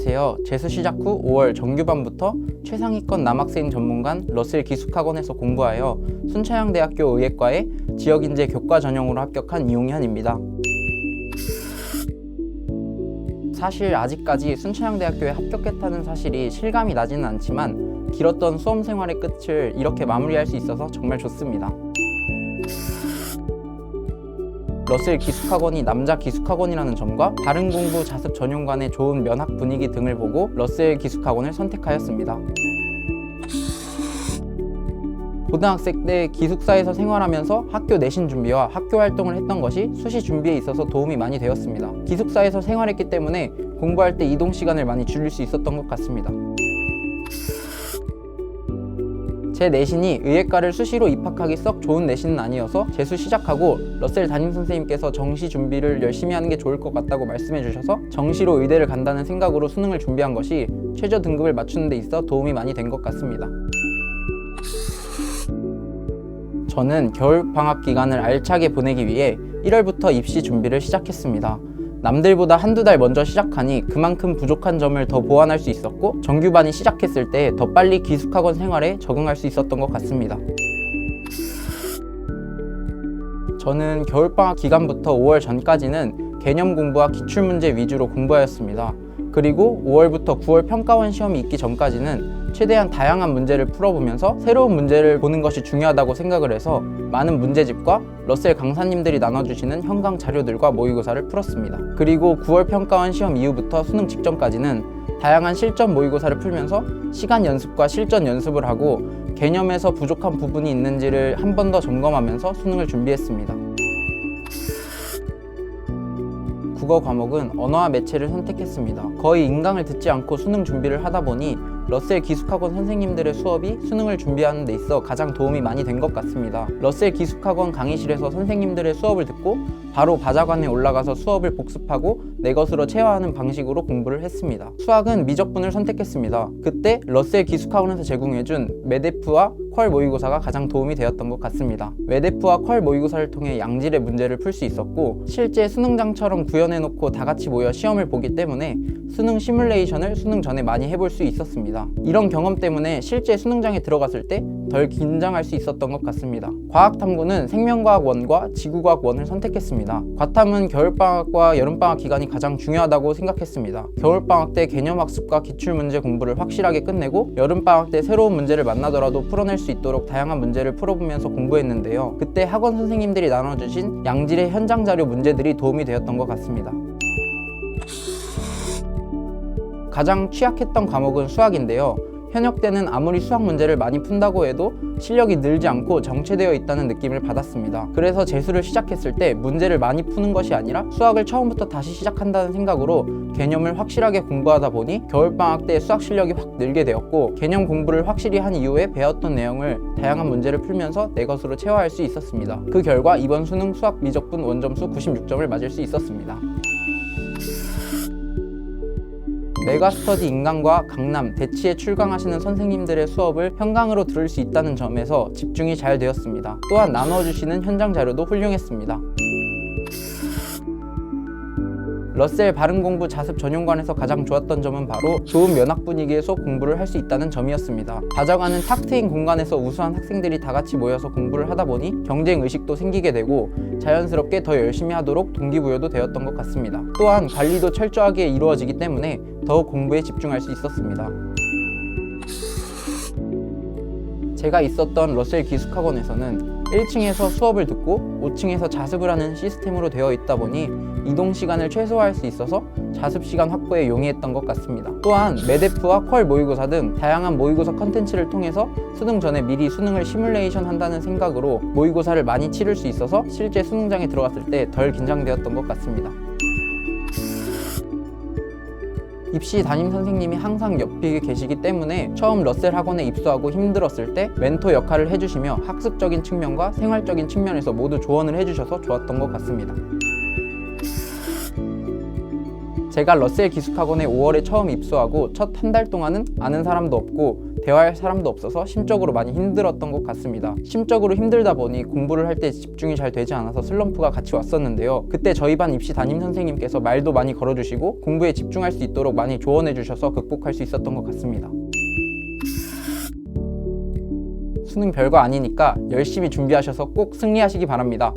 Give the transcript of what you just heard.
안녕하세요. 재수 시작 후 5월 정규반부터 최상위권 남학생 전문관 러셀 기숙학원에서 공부하여 순천향대학교 의예과에 지역인재 교과 전형으로 합격한 이용현입니다. 사실 아직까지 순천향대학교에 합격했다는 사실이 실감이 나지는 않지만 길었던 수험 생활의 끝을 이렇게 마무리할 수 있어서 정말 좋습니다. 러셀 기숙학원이 남자 기숙학원이라는 점과 바른 공부 자습 전용관의 좋은 면학 분위기 등을 보고 러셀 기숙학원을 선택하였습니다. 고등학생 때 기숙사에서 생활하면서 학교 내신 준비와 학교 활동을 했던 것이 수시 준비에 있어서 도움이 많이 되었습니다. 기숙사에서 생활했기 때문에 공부할 때 이동 시간을 많이 줄일 수 있었던 것 같습니다. 제 내신이 의예과를 수시로 입학하기 썩 좋은 내신은 아니어서 재수 시작하고 러셀 담임선생님께서 정시 준비를 열심히 하는 게 좋을 것 같다고 말씀해 주셔서 정시로 의대를 간다는 생각으로 수능을 준비한 것이 최저 등급을 맞추는 데 있어 도움이 많이 된 것 같습니다. 저는 겨울방학 기간을 알차게 보내기 위해 1월부터 입시 준비를 시작했습니다. 남들보다 한두 달 먼저 시작하니 그만큼 부족한 점을 더 보완할 수 있었고 정규반이 시작했을 때 더 빨리 기숙학원 생활에 적응할 수 있었던 것 같습니다. 저는 겨울방학 기간부터 5월 전까지는 개념 공부와 기출문제 위주로 공부하였습니다. 그리고 5월부터 9월 평가원 시험이 있기 전까지는 최대한 다양한 문제를 풀어보면서 새로운 문제를 보는 것이 중요하다고 생각을 해서 많은 문제집과 러셀 강사님들이 나눠주시는 현강 자료들과 모의고사를 풀었습니다. 그리고 9월 평가원 시험 이후부터 수능 직전까지는 다양한 실전 모의고사를 풀면서 시간 연습과 실전 연습을 하고 개념에서 부족한 부분이 있는지를 한 번 더 점검하면서 수능을 준비했습니다. 국어 과목은 언어와 매체를 선택했습니다. 거의 인강을 듣지 않고 수능 준비를 하다 보니 러셀 기숙학원 선생님들의 수업이 수능을 준비하는 데 있어 가장 도움이 많이 된 것 같습니다. 러셀 기숙학원 강의실에서 선생님들의 수업을 듣고 바로 바자관에 올라가서 수업을 복습하고 내 것으로 체화하는 방식으로 공부를 했습니다. 수학은 미적분을 선택했습니다. 그때 러셀 기숙학원에서 제공해준 메데프와 퀄 모의고사가 가장 도움이 되었던 것 같습니다. 메데프와 퀄 모의고사를 통해 양질의 문제를 풀 수 있었고 실제 수능장처럼 구현해놓고 다 같이 모여 시험을 보기 때문에 수능 시뮬레이션을 수능 전에 많이 해볼 수 있었습니다. 이런 경험 때문에 실제 수능장에 들어갔을 때 덜 긴장할 수 있었던 것 같습니다. 과학탐구는 생명과학 1과 지구과학 1을 선택했습니다. 과탐은 겨울방학과 여름방학 기간이 가장 중요하다고 생각했습니다. 겨울방학 때 개념학습과 기출문제 공부를 확실하게 끝내고 여름방학 때 새로운 문제를 만나더라도 풀어낼 수 있도록 다양한 문제를 풀어보면서 공부했는데요. 그때 학원 선생님들이 나눠주신 양질의 현장 자료 문제들이 도움이 되었던 것 같습니다. 가장 취약했던 과목은 수학인데요. 현역 때는 아무리 수학 문제를 많이 푼다고 해도 실력이 늘지 않고 정체되어 있다는 느낌을 받았습니다. 그래서 재수를 시작했을 때 문제를 많이 푸는 것이 아니라 수학을 처음부터 다시 시작한다는 생각으로 개념을 확실하게 공부하다 보니 겨울방학 때 수학 실력이 확 늘게 되었고 개념 공부를 확실히 한 이후에 배웠던 내용을 다양한 문제를 풀면서 내 것으로 체화할 수 있었습니다. 그 결과 이번 수능 수학 미적분 원점수 96점을 맞을 수 있었습니다. 메가스터디 인강과 강남, 대치에 출강하시는 선생님들의 수업을 현강으로 들을 수 있다는 점에서 집중이 잘 되었습니다. 또한 나눠주시는 현장 자료도 훌륭했습니다. 러셀 바른공부 자습 전용관에서 가장 좋았던 점은 바로 좋은 면학 분위기에서 공부를 할 수 있다는 점이었습니다. 바자관은 탁 트인 공간에서 우수한 학생들이 다 같이 모여서 공부를 하다 보니 경쟁 의식도 생기게 되고 자연스럽게 더 열심히 하도록 동기부여도 되었던 것 같습니다. 또한 관리도 철저하게 이루어지기 때문에 더욱 공부에 집중할 수 있었습니다. 제가 있었던 러셀 기숙학원에서는 1층에서 수업을 듣고 5층에서 자습을 하는 시스템으로 되어 있다 보니 이동 시간을 최소화할 수 있어서 자습 시간 확보에 용이했던 것 같습니다. 또한 메데프와 퀄 모의고사 등 다양한 모의고사 컨텐츠를 통해서 수능 전에 미리 수능을 시뮬레이션 한다는 생각으로 모의고사를 많이 치를 수 있어서 실제 수능장에 들어갔을 때 덜 긴장되었던 것 같습니다. 입시 담임 선생님이 항상 옆에 계시기 때문에 처음 러셀 학원에 입소하고 힘들었을 때 멘토 역할을 해주시며 학습적인 측면과 생활적인 측면에서 모두 조언을 해주셔서 좋았던 것 같습니다. 제가 러셀 기숙학원에 5월에 처음 입소하고 첫 한 달 동안은 아는 사람도 없고 대화할 사람도 없어서 심적으로 많이 힘들었던 것 같습니다. 심적으로 힘들다 보니 공부를 할 때 집중이 잘 되지 않아서 슬럼프가 같이 왔었는데요. 그때 저희 반 입시 담임 선생님께서 말도 많이 걸어주시고 공부에 집중할 수 있도록 많이 조언해 주셔서 극복할 수 있었던 것 같습니다. 수능 별거 아니니까 열심히 준비하셔서 꼭 승리하시기 바랍니다.